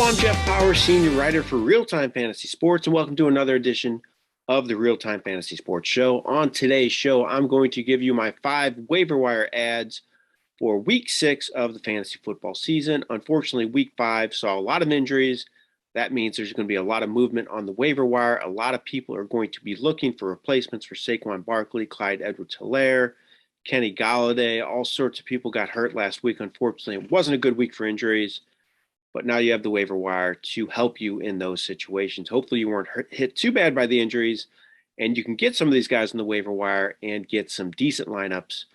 I'm Jeff Paur, senior writer for RealTime Fantasy Sports, and welcome to another edition of the RealTime Fantasy Sports Show. On today's show, I'm going to give you my 5 waiver wire ads for Week 6 of the fantasy football season. Unfortunately, Week 5 saw a lot of injuries. That means there's going to be a lot of movement on the waiver wire. A lot of people are going to be looking for replacements for Saquon Barkley, Clyde Edwards-Helaire, Kenny Golladay. All sorts of people got hurt last week. Unfortunately, it wasn't a good week for injuries. But now you have the waiver wire to help you in those situations. Hopefully you weren't hit too bad by the injuries, and you can get some of these guys on the waiver wire and get some decent lineups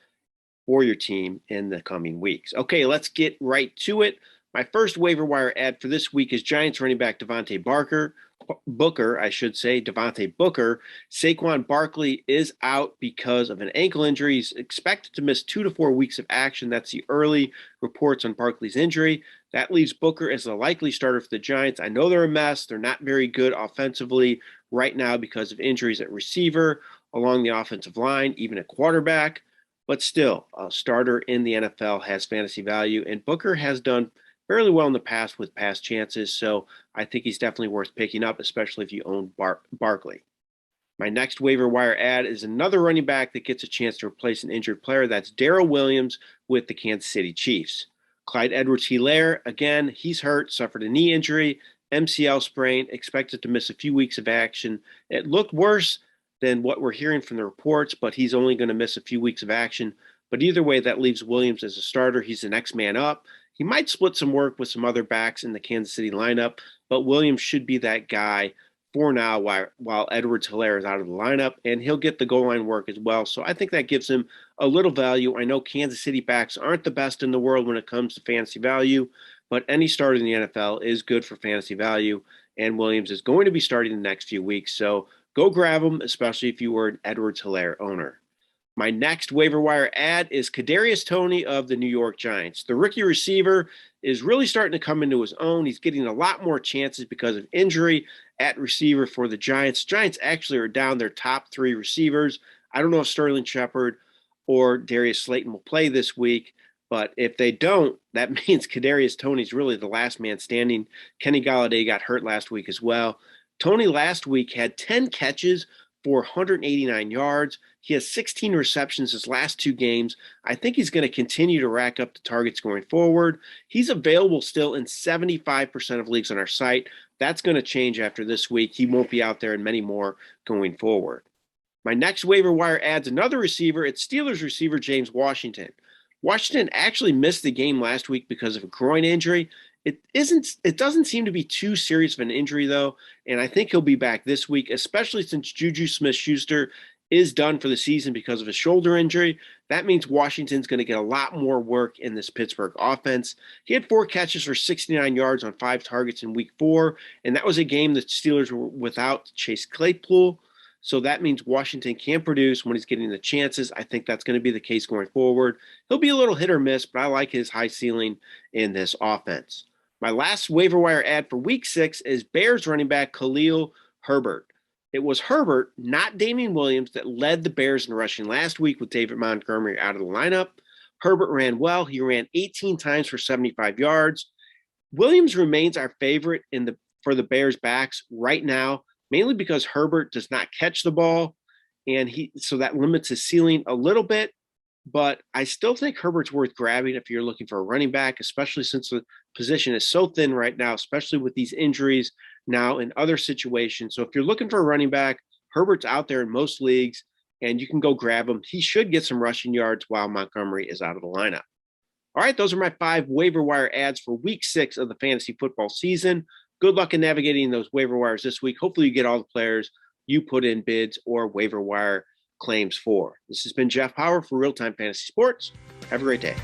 for your team in the coming weeks. Okay, let's get right to it. My first waiver wire ad for this week is Giants running back Devontae Booker. Saquon Barkley is out because of an ankle injury. He's expected to miss 2 to 4 weeks of action. That's the early reports on Barkley's injury. That leaves Booker as the likely starter for the Giants. I know they're a mess. They're not very good offensively right now because of injuries at receiver, along the offensive line, even at quarterback. But still, a starter in the NFL has fantasy value, and Booker has done fairly well in the past with past chances, so I think he's definitely worth picking up, especially if you own Barkley. My next waiver wire ad is another running back that gets a chance to replace an injured player. That's Darrell Williams with the Kansas City Chiefs. Clyde Edwards-Helaire, again, he's hurt, suffered a knee injury, MCL sprain, expected to miss a few weeks of action. It looked worse than what we're hearing from the reports, but he's only going to miss a few weeks of action. But either way, that leaves Williams as a starter. He's the next man up. He might split some work with some other backs in the Kansas City lineup, but Williams should be that guy for now while Edwards-Helaire is out of the lineup, and he'll get the goal line work as well. So I think that gives him a little value. I know Kansas City backs aren't the best in the world when it comes to fantasy value, but any starter in the NFL is good for fantasy value, and Williams is going to be starting the next few weeks. So go grab him, especially if you were an Edwards-Helaire owner. My next waiver wire ad is Cadarius Toney of the New York Giants. The rookie receiver is really starting to come into his own. He's getting a lot more chances because of injury at receiver for the Giants. Giants actually are down their top 3 receivers. I don't know if Sterling Shepard or Darius Slayton will play this week, but if they don't, that means Kadarius Toney's really the last man standing. Kenny Golladay got hurt last week as well. Toney last week had 10 catches for 189 yards. He has 16 receptions his last 2 games. I think he's going to continue to rack up the targets going forward. He's available still in 75% of leagues on our site. That's going to change after this week. He won't be out there in many more going forward. My next waiver wire adds another receiver. It's Steelers receiver James Washington. Washington actually missed the game last week because of a groin injury. It doesn't seem to be too serious of an injury, though, and I think he'll be back this week, especially since Juju Smith-Schuster is done for the season because of a shoulder injury. That means Washington's going to get a lot more work in this Pittsburgh offense. He had 4 catches for 69 yards on 5 targets in Week 4, and that was a game the Steelers were without Chase Claypool. So that means Washington can produce when he's getting the chances. I think that's going to be the case going forward. He'll be a little hit or miss, but I like his high ceiling in this offense. My last waiver wire ad for Week 6 is Bears running back Khalil Herbert. It was Herbert, not Damian Williams, that led the Bears in rushing last week with David Montgomery out of the lineup. Herbert ran well. He ran 18 times for 75 yards. Williams remains our favorite for the Bears backs right now, mainly because Herbert does not catch the ball, and so that limits his ceiling a little bit. But I still think Herbert's worth grabbing if you're looking for a running back, especially since the position is so thin right now, especially with these injuries now in other situations. So if you're looking for a running back, Herbert's out there in most leagues, and you can go grab him. He should get some rushing yards while Montgomery is out of the lineup. All right, those are my 5 waiver wire ads for Week 6 of the fantasy football season. Good luck in navigating those waiver wires this week. Hopefully you get all the players you put in bids or waiver wire claims for. This has been Jeff Paur for RealTime Fantasy Sports. Have a great day.